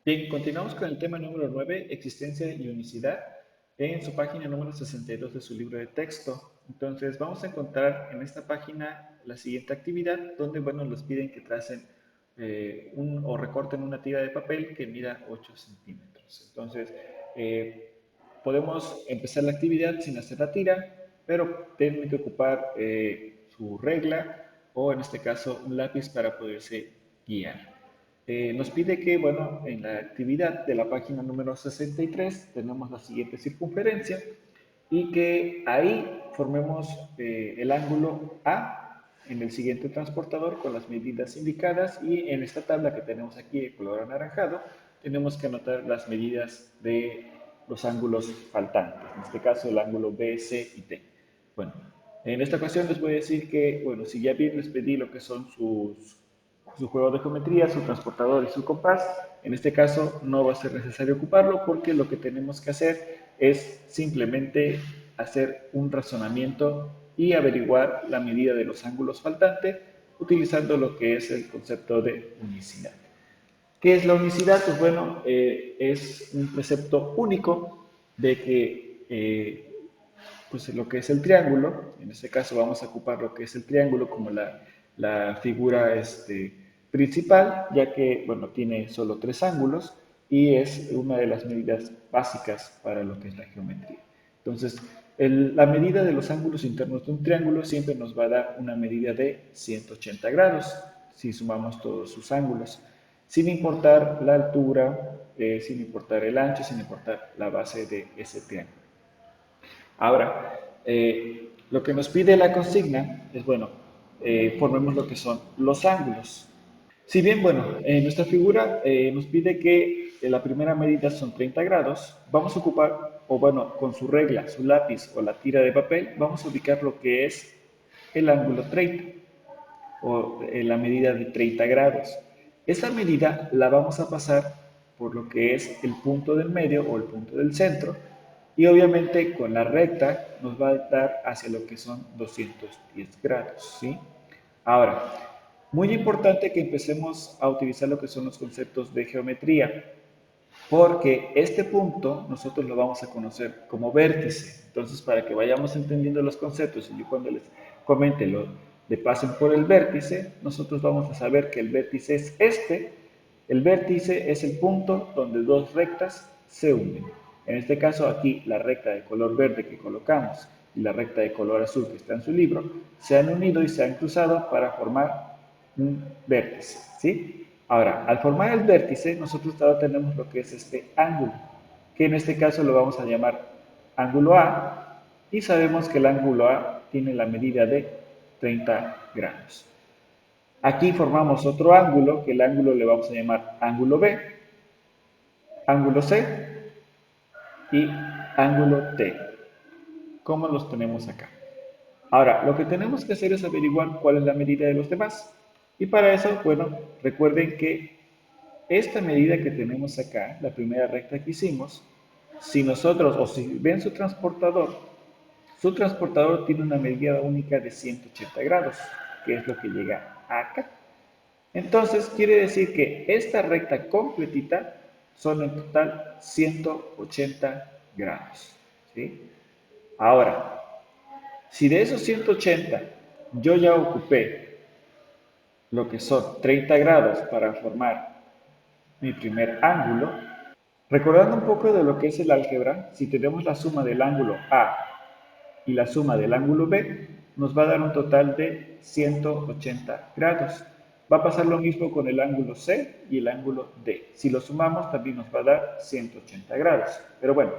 Bien, continuamos con el tema número 9, existencia y unicidad, en su página número 62 de su libro de texto. Entonces, vamos a encontrar en esta página la siguiente actividad, donde, bueno, nos piden que tracen o recorten una tira de papel que mida 8 centímetros. Entonces, podemos empezar la actividad sin hacer la tira, pero tienen que ocupar su regla o, en este caso, un lápiz para poderse guiar. Nos pide que, bueno, en la actividad de la página número 63 tenemos la siguiente circunferencia y que ahí formemos el ángulo A en el siguiente transportador con las medidas indicadas y en esta tabla que tenemos aquí de color anaranjado tenemos que anotar las medidas de los ángulos faltantes, en este caso el ángulo B, C y D. Bueno, en esta ocasión les voy a decir que, bueno, si ya bien les pedí lo que son su juego de geometría, su transportador y su compás. En este caso no va a ser necesario ocuparlo porque lo que tenemos que hacer es simplemente hacer un razonamiento y averiguar la medida de los ángulos faltantes utilizando lo que es el concepto de unicidad. ¿Qué es la unicidad? Pues bueno, es un precepto único de que pues lo que es el triángulo, en este caso vamos a ocupar lo que es el triángulo como la figura principal, ya que, bueno, tiene solo tres ángulos y es una de las medidas básicas para lo que es la geometría. Entonces, la medida de los ángulos internos de un triángulo siempre nos va a dar una medida de 180 grados, si sumamos todos sus ángulos, sin importar la altura, sin importar el ancho, sin importar la base de ese triángulo. Ahora, lo que nos pide la consigna es, bueno, formemos lo que son los ángulos. Si bien, bueno, en nuestra figura nos pide que la primera medida son 30 grados, vamos a ocupar, o bueno, con su regla, su lápiz o la tira de papel, vamos a ubicar lo que es el ángulo 30 o la medida de 30 grados. Esa medida la vamos a pasar por lo que es el punto del medio o el punto del centro y obviamente con la recta nos va a dar hacia lo que son 210 grados, ¿sí? Ahora, muy importante que empecemos a utilizar lo que son los conceptos de geometría, porque este punto nosotros lo vamos a conocer como vértice. Entonces, para que vayamos entendiendo los conceptos y yo cuando les comente le pasen por el vértice, nosotros vamos a saber que el vértice es este. El vértice es el punto donde dos rectas se unen. En este caso aquí la recta de color verde que colocamos y la recta de color azul que está en su libro se han unido y se han cruzado para formar un vértice, ¿sí? Ahora, al formar el vértice, nosotros ahora tenemos lo que es este ángulo, que en este caso lo vamos a llamar ángulo A, y sabemos que el ángulo A tiene la medida de 30 grados. Aquí formamos otro ángulo, que el ángulo le vamos a llamar ángulo B, ángulo C y ángulo T, como los tenemos acá. Ahora, lo que tenemos que hacer es averiguar cuál es la medida de los demás. Y para eso, bueno, recuerden que esta medida que tenemos acá, la primera recta que hicimos, si nosotros, o si ven su transportador tiene una medida única de 180 grados, que es lo que llega acá. Entonces, quiere decir que esta recta completita son en total 180 grados. ¿Sí? Ahora, si de esos 180 yo ya ocupé lo que son 30 grados para formar mi primer ángulo, recordando un poco de lo que es el álgebra, si tenemos la suma del ángulo A y la suma del ángulo B, nos va a dar un total de 180 grados. Va a pasar lo mismo con el ángulo C y el ángulo D. Si lo sumamos, también nos va a dar 180 grados. Pero bueno,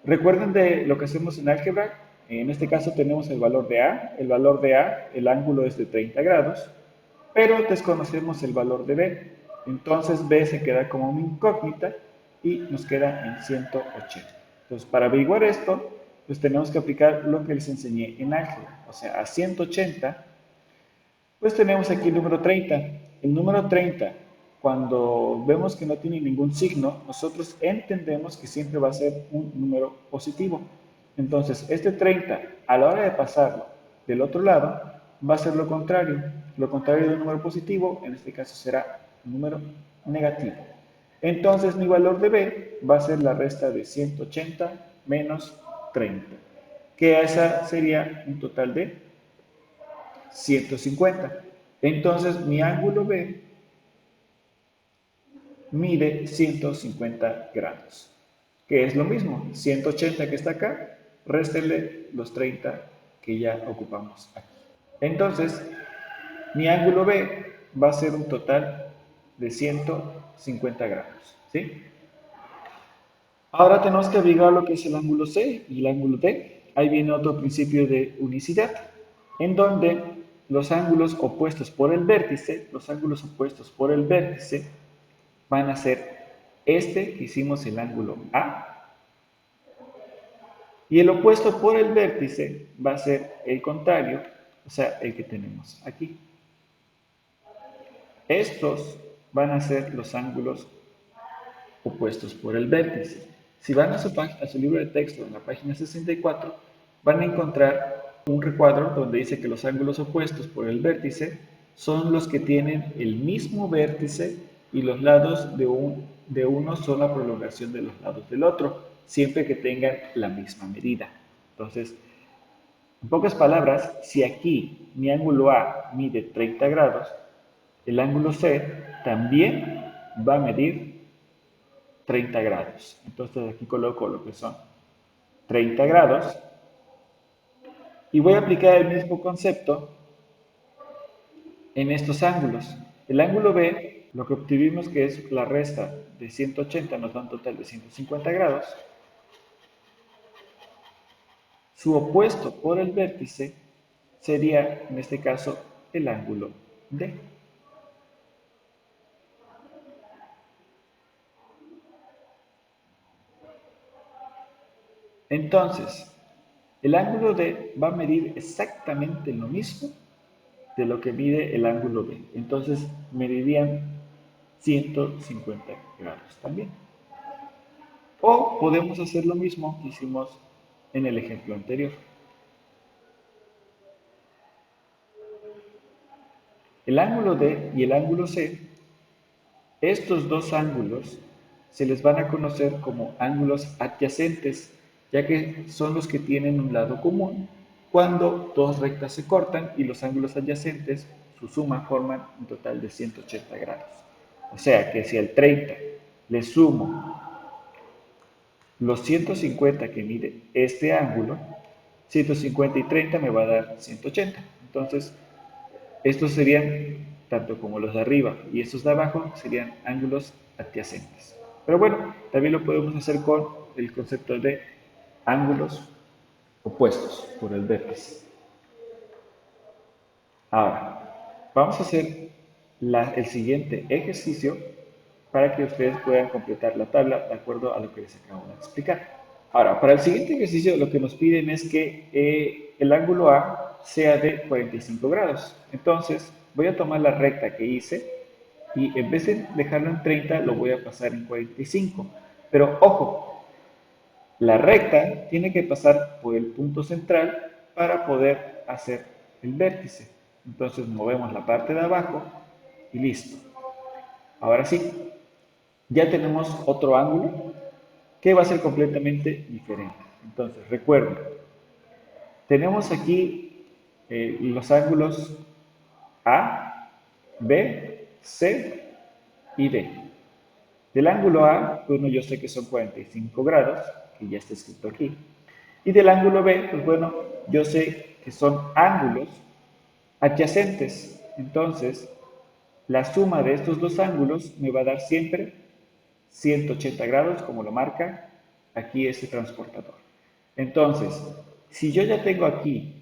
recuerden de lo que hacemos en álgebra. En este caso tenemos el valor de A. El valor de A, el ángulo es de 30 grados, pero desconocemos el valor de B. Entonces B se queda como una incógnita y nos queda en 180. Entonces, para averiguar esto, pues tenemos que aplicar lo que les enseñé en álgebra. O sea, a 180, pues tenemos aquí el número 30. El número 30, cuando vemos que no tiene ningún signo, nosotros entendemos que siempre va a ser un número positivo. Entonces, este 30, a la hora de pasarlo del otro lado, va a ser lo contrario. Lo contrario de un número positivo, en este caso será un número negativo. Entonces mi valor de B va a ser la resta de 180 menos 30, que esa sería un total de 150. Entonces mi ángulo B mide 150 grados, que es lo mismo, 180 que está acá, réstele los 30 que ya ocupamos aquí. Entonces, mi ángulo B va a ser un total de 150 grados, ¿sí? Ahora tenemos que averiguar lo que es el ángulo C y el ángulo D. Ahí viene otro principio de unicidad, en donde los ángulos opuestos por el vértice, van a ser este que hicimos el ángulo A, y el opuesto por el vértice va a ser el contrario, o sea, el que tenemos aquí. Estos van a ser los ángulos opuestos por el vértice. Si van a su libro de texto en la página 64, van a encontrar un recuadro donde dice que los ángulos opuestos por el vértice son los que tienen el mismo vértice y los lados de uno son la prolongación de los lados del otro, siempre que tengan la misma medida. Entonces, en pocas palabras, si aquí mi ángulo A mide 30 grados, el ángulo C también va a medir 30 grados. Entonces aquí coloco lo que son 30 grados y voy a aplicar el mismo concepto en estos ángulos. El ángulo B, lo que obtuvimos que es la resta de 180 nos da un total de 150 grados. Su opuesto por el vértice sería, en este caso, el ángulo D. Entonces, el ángulo D va a medir exactamente lo mismo de lo que mide el ángulo B. Entonces, medirían 150 grados también. O podemos hacer lo mismo que hicimos en el ejemplo anterior. El ángulo D y el ángulo C, estos dos ángulos se les van a conocer como ángulos adyacentes, ya que son los que tienen un lado común cuando dos rectas se cortan y los ángulos adyacentes, su suma forman un total de 180 grados. O sea que si al 30 le sumo los 150 que mide este ángulo, 150 y 30 me va a dar 180. Entonces, estos serían, tanto como los de arriba y estos de abajo, serían ángulos adyacentes. Pero bueno, también lo podemos hacer con el concepto de ángulos opuestos por el vértice. Ahora, vamos a hacer el siguiente ejercicio para que ustedes puedan completar la tabla de acuerdo a lo que les acabo de explicar. Ahora, para el siguiente ejercicio lo que nos piden es que el ángulo A sea de 45 grados. Entonces, voy a tomar la recta que hice y en vez de dejarlo en 30, lo voy a pasar en 45. Pero ojo, la recta tiene que pasar por el punto central para poder hacer el vértice. Entonces movemos la parte de abajo y listo. Ahora sí, ya tenemos otro ángulo que va a ser completamente diferente. Entonces, recuerden, tenemos aquí los ángulos A, B, C y D. Del ángulo A, bueno, yo sé que son 45 grados, que ya está escrito aquí. Y del ángulo B, pues bueno, yo sé que son ángulos adyacentes. Entonces, la suma de estos dos ángulos me va a dar siempre 180 grados, como lo marca aquí este transportador. Entonces, si yo ya tengo aquí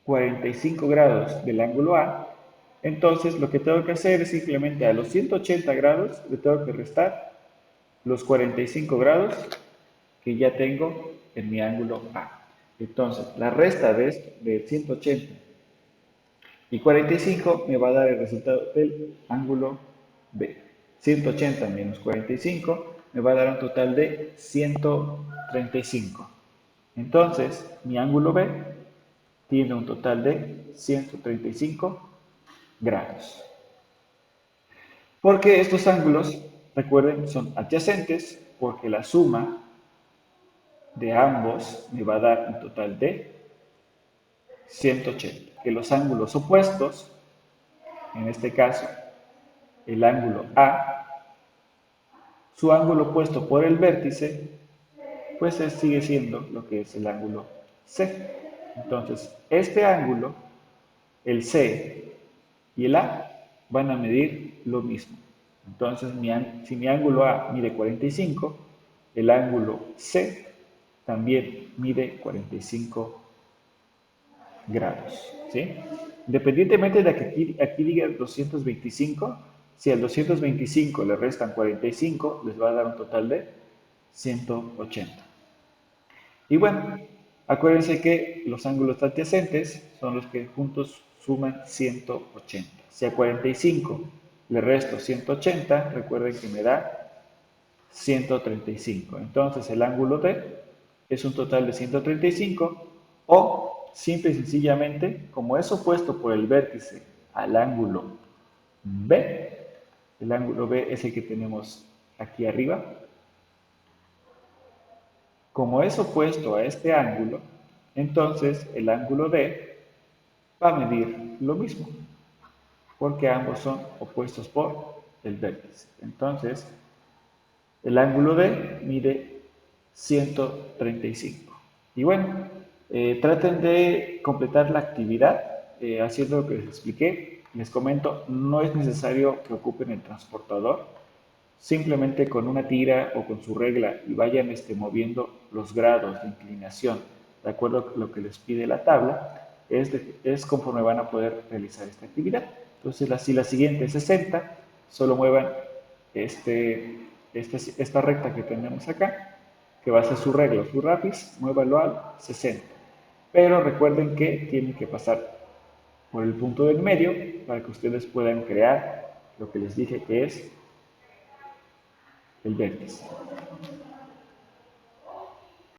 45 grados del ángulo A, entonces lo que tengo que hacer es simplemente a los 180 grados le tengo que restar los 45 grados que ya tengo en mi ángulo A. Entonces, la resta de, esto, de 180 y 45 me va a dar el resultado del ángulo B. 180 menos 45 me va a dar un total de 135. Entonces, mi ángulo B tiene un total de 135 grados. Porque estos ángulos recuerden, son adyacentes porque la suma de ambos me va a dar un total de 180. Que los ángulos opuestos, en este caso el ángulo A, su ángulo opuesto por el vértice, pues sigue siendo lo que es el ángulo C. Entonces, este ángulo, el C y el A, van a medir lo mismo. Entonces, si mi ángulo A mide 45, el ángulo C también mide 45 grados. ¿Sí? Independientemente de que aquí diga 225, si al 225 le restan 45, les va a dar un total de 180. Y bueno, acuérdense que los ángulos adyacentes son los que juntos suman 180. Si a 45 le resto 180, recuerden que me da 135. Entonces el ángulo D es un total de 135 o simple y sencillamente, como es opuesto por el vértice al ángulo B, el ángulo B es el que tenemos aquí arriba, como es opuesto a este ángulo, entonces el ángulo D va a medir lo mismo, porque ambos son opuestos por el vértice. Entonces, el ángulo D mide 135. Y bueno, traten de completar la actividad haciendo lo que les expliqué. Les comento, no es necesario que ocupen el transportador, simplemente con una tira o con su regla y vayan moviendo los grados de inclinación de acuerdo a lo que les pide la tabla, es conforme van a poder realizar esta actividad. Entonces, si la siguiente es 60, solo muevan esta recta que tenemos acá, que va a ser su regla, su rápiz, muévalo al 60. Pero recuerden que tienen que pasar por el punto del medio para que ustedes puedan crear lo que les dije que es el vértice.